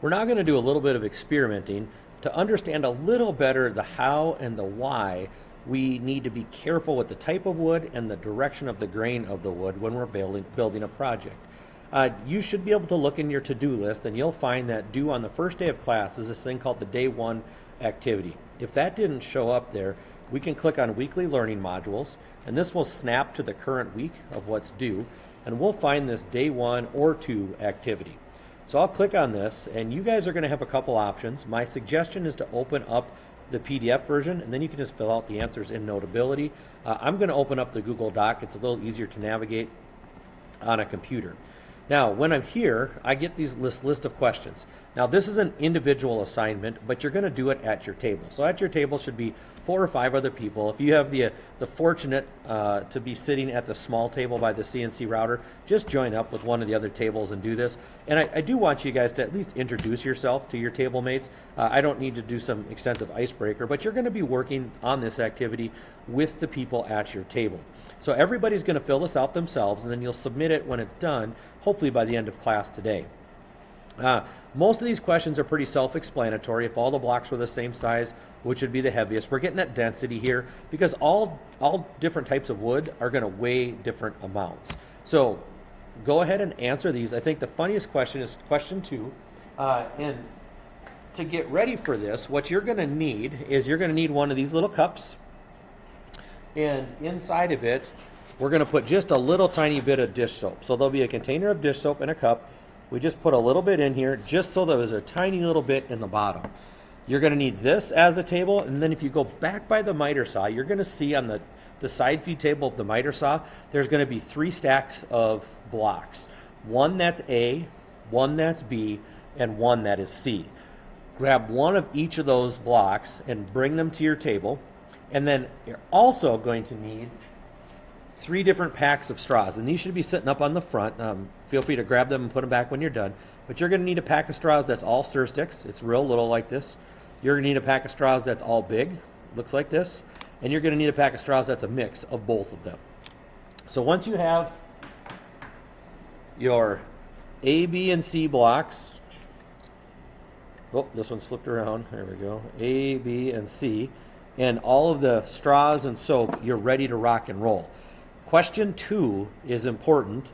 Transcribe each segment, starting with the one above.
We're now going to do a little bit of experimenting to understand a little better the how and the why we need to be careful with the type of wood and the direction of the grain of the wood when we're building a project. You should be able to look in your to-do list and you'll find that due on the first day of class is this thing called the Day 1 activity. If that didn't show up there, we can click on weekly learning modules and this will snap to the current week of what's due and we'll find this Day 1 or 2 activity. So I'll click on this and you guys are going to have a couple options. My suggestion is to open up the PDF version and then you can just fill out the answers in Notability. I'm going to open up the Google Doc. It's a little easier to navigate on a computer. Now, when I'm here, I get this list of questions. Now, this is an individual assignment, but you're going to do it at your table. So at your table should be 4 or 5 other people. If you have the fortunate to be sitting at the small table by the CNC router, just join up with one of the other tables and do this. And I do want you guys to at least introduce yourself to your table mates. I don't need to do some extensive icebreaker, but you're going to be working on this activity with the people at your table. So everybody's going to fill this out themselves, and then you'll submit it when it's done, hopefully by the end of class today. Most of these questions are pretty self-explanatory. If all the blocks were the same size, which would be the heaviest? We're getting at density here because all different types of wood are going to weigh different amounts. So go ahead and answer these. I think the funniest question is question 2. And to get ready for this, what you're going to need is you're going to need one of these little cups. And inside of it, we're going to put just a little tiny bit of dish soap. So there'll be a container of dish soap and a cup. We just put a little bit in here just so there's a tiny little bit in the bottom. You're going to need this as a table, and then if you go back by the miter saw, you're going to see on the side feed table of the miter saw, there's going to be 3 stacks of blocks. One that's A, one that's B, and one that is C. Grab one of each of those blocks and bring them to your table. And then you're also going to need 3 different packs of straws. And these should be sitting up on the front. Feel free to grab them and put them back when you're done. But you're going to need a pack of straws that's all stir sticks. It's real little like this. You're going to need a pack of straws that's all big. Looks like this. And you're going to need a pack of straws that's a mix of both of them. So once you have your A, B, and C blocks. Oh, this one's flipped around. There we go. A, B, and C. And all of the straws and soap, you're ready to rock and roll. Question 2 is important,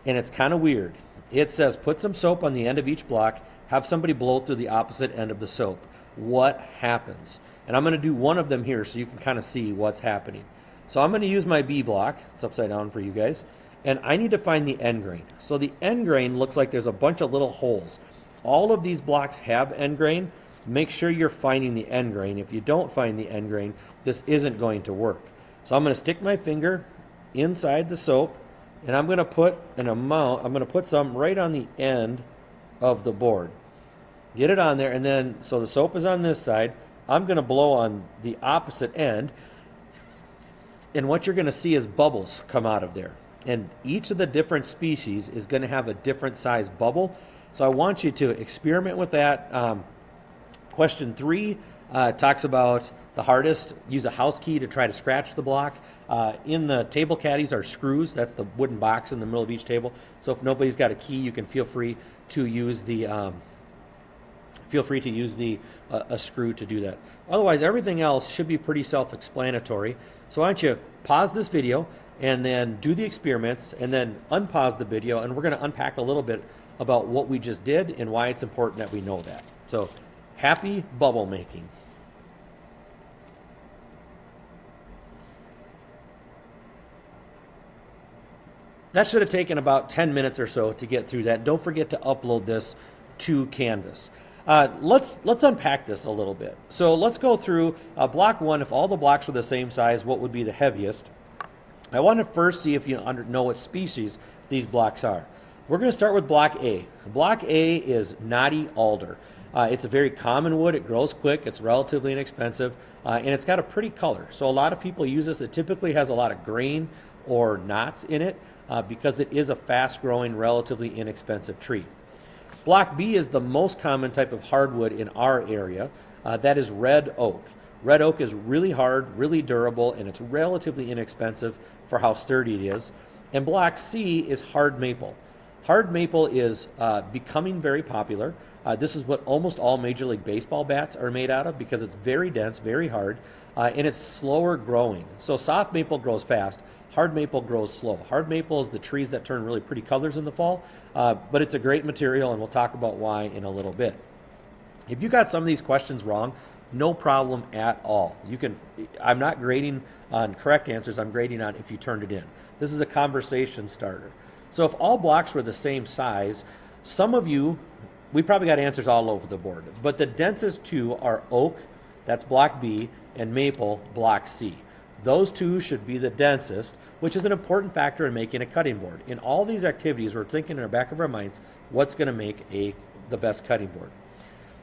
and it's kind of weird. It says, put some soap on the end of each block, have somebody blow through the opposite end of the soap. What happens? And I'm going to do one of them here so you can kind of see what's happening. So I'm going to use my B block. It's upside down for you guys. And I need to find the end grain. So the end grain looks like there's a bunch of little holes. All of these blocks have end grain. Make sure you're finding the end grain. If you don't find the end grain, this isn't going to work. So I'm going to stick my finger inside the soap and I'm going to put an amount, I'm going to put some right on the end of the board. Get it on there, and then, so the soap is on this side, I'm going to blow on the opposite end, and what you're going to see is bubbles come out of there. And each of the different species is going to have a different size bubble. So I want you to experiment with that. Question 3 talks about the hardest. Use a house key to try to scratch the block. In the table caddies are screws. That's the wooden box in the middle of each table. So if nobody's got a key, you can feel free to use the a screw to do that. Otherwise, everything else should be pretty self-explanatory. So why don't you pause this video and then do the experiments and then unpause the video, and we're going to unpack a little bit about what we just did and why it's important that we know that. So happy bubble making. That should have taken about 10 minutes or so to get through that. Don't forget to upload this to Canvas. Let's unpack this a little bit. So let's go through block 1. If all the blocks were the same size, what would be the heaviest? I want to first see if you know what species these blocks are. We're going to start with block A. Block A is knotty alder. It's a very common wood. It grows quick. It's relatively inexpensive, and it's got a pretty color. So a lot of people use this. It typically has a lot of grain or knots in it because it is a fast-growing, relatively inexpensive tree. Block B is the most common type of hardwood in our area. That is red oak. Red oak is really hard, really durable, and it's relatively inexpensive for how sturdy it is. And block C is hard maple. Hard maple is becoming very popular. This is what almost all Major League Baseball bats are made out of because it's very dense, very hard, and it's slower growing. So soft maple grows fast. Hard maple grows slow. Hard maple is the trees that turn really pretty colors in the fall, but it's a great material, and we'll talk about why in a little bit. If you got some of these questions wrong, no problem at all. I'm not grading on correct answers, I'm grading on if you turned it in. This is a conversation starter. So if all blocks were the same size, some of you, we probably got answers all over the board, but the densest two are oak, that's block B, and maple, block C. Those two should be the densest, which is an important factor in making a cutting board. In all these activities, we're thinking in the back of our minds, what's going to make the best cutting board?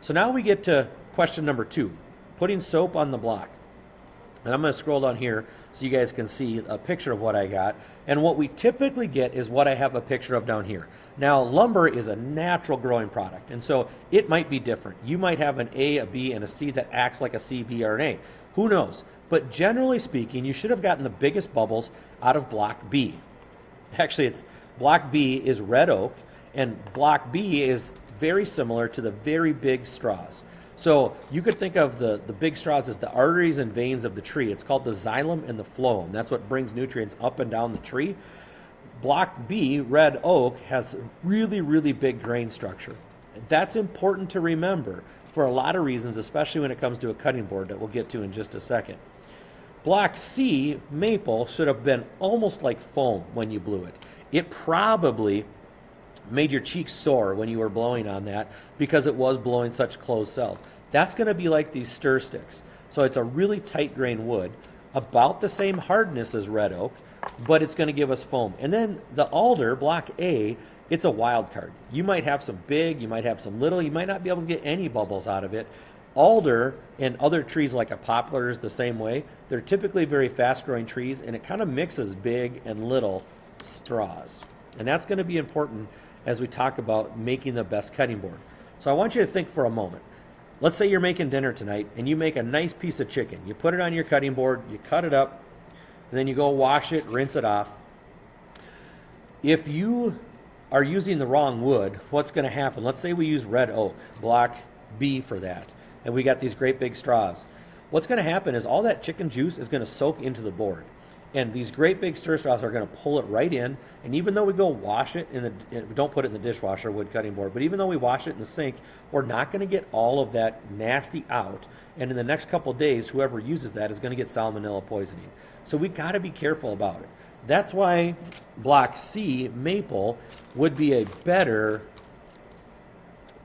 So now we get to question number 2, putting soap on the block. And I'm going to scroll down here so you guys can see a picture of what I got. And what we typically get is what I have a picture of down here. Now, lumber is a natural growing product, and so it might be different. You might have an A, a B, and a C that acts like a C, B, or an A. Who knows? But generally speaking, you should have gotten the biggest bubbles out of block B. Actually, block B is red oak, and block B is very similar to the very big straws. So you could think of the big straws as the arteries and veins of the tree. It's called the xylem and the phloem. That's what brings nutrients up and down the tree. Block B, red oak, has really, really big grain structure. That's important to remember for a lot of reasons, especially when it comes to a cutting board that we'll get to in just a second. Block C, maple, should have been almost like foam when you blew it. It probably made your cheeks sore when you were blowing on that because it was blowing such closed cells. That's going to be like these stir sticks. So it's a really tight grain wood, about the same hardness as red oak, but it's going to give us foam. And then the alder, block A, it's a wild card. You might have some big, you might have some little, you might not be able to get any bubbles out of it. Alder and other trees like a poplar is the same way. They're typically very fast growing trees, and it kind of mixes big and little straws. And that's going to be important as we talk about making the best cutting board. So I want you to think for a moment. Let's say you're making dinner tonight and you make a nice piece of chicken. You put it on your cutting board, you cut it up, and then you go wash it, rinse it off. If you are using the wrong wood, what's going to happen? Let's say we use red oak, block B for that, and we got these great big straws. What's going to happen is all that chicken juice is going to soak into the board. And these great big stir straws are going to pull it right in. And even though we go wash it don't put it in the dishwasher, wood cutting board, but even though we wash it in the sink, we're not going to get all of that nasty out. And in the next couple of days, whoever uses that is going to get salmonella poisoning. So we got to be careful about it. That's why block C, maple, would be a better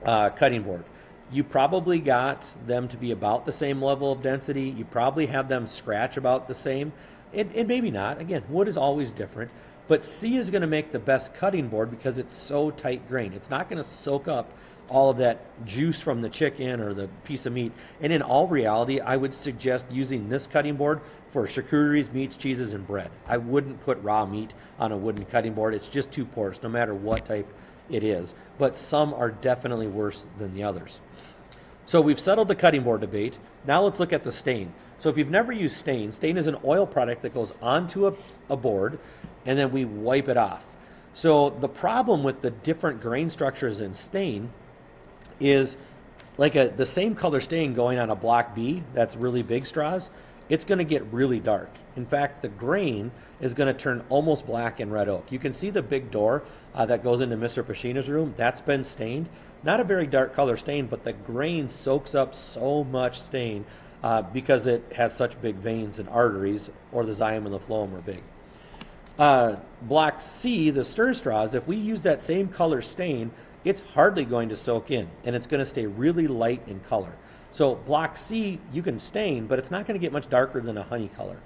cutting board. You probably got them to be about the same level of density. You probably have them scratch about the same. And maybe not. Again, wood is always different. But C is going to make the best cutting board because it's so tight grained. It's not going to soak up all of that juice from the chicken or the piece of meat. And in all reality, I would suggest using this cutting board for charcuteries, meats, cheeses, and bread. I wouldn't put raw meat on a wooden cutting board. It's just too porous, no matter what type it is. But some are definitely worse than the others. So we've settled the cutting board debate. Now let's look at the stain. So if you've never used stain is an oil product that goes onto a board and then we wipe it off. So the problem with the different grain structures in stain is like the same color stain going on a block B, that's really big straws, it's going to get really dark. In fact, the grain is going to turn almost black in red oak. You can see the big door that goes into Mr. Pashina's room. That's been stained. Not a very dark color stain, but the grain soaks up so much stain because it has such big veins and arteries, or the xylem and the phloem are big. Block C, the stir straws, if we use that same color stain, it's hardly going to soak in, and it's going to stay really light in color. So block C, you can stain, but it's not going to get much darker than a honey color.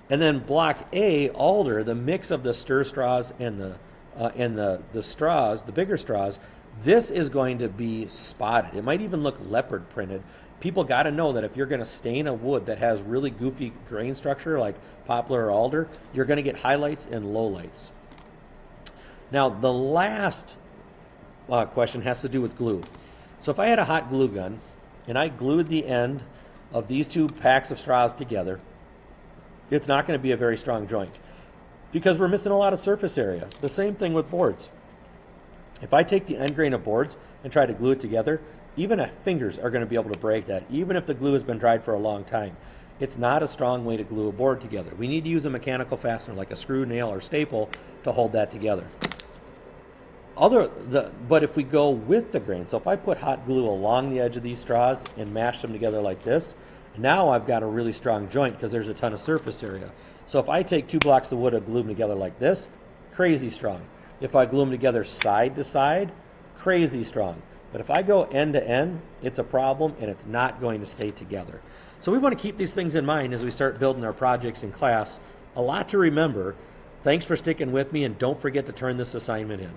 And then block A, alder, the mix of the stir straws and the straws, the bigger straws, this is going to be spotted. It might even look leopard printed. People got to know that if you're going to stain a wood that has really goofy grain structure like poplar or alder, you're going to get highlights and lowlights. Now, the last question has to do with glue. So if I had a hot glue gun and I glued the end of these two packs of straws together, it's not going to be a very strong joint because we're missing a lot of surface area. The same thing with boards. If I take the end grain of boards and try to glue it together, even our fingers are going to be able to break that, even if the glue has been dried for a long time. It's not a strong way to glue a board together. We need to use a mechanical fastener like a screw, nail, or staple to hold that together. But if we go with the grain, so if I put hot glue along the edge of these straws and mash them together like this, now I've got a really strong joint because there's a ton of surface area. So if I take 2 blocks of wood and glue them together like this, crazy strong. If I glue them together side to side, crazy strong. But if I go end to end, it's a problem and it's not going to stay together. So we want to keep these things in mind as we start building our projects in class. A lot to remember. Thanks for sticking with me, and don't forget to turn this assignment in.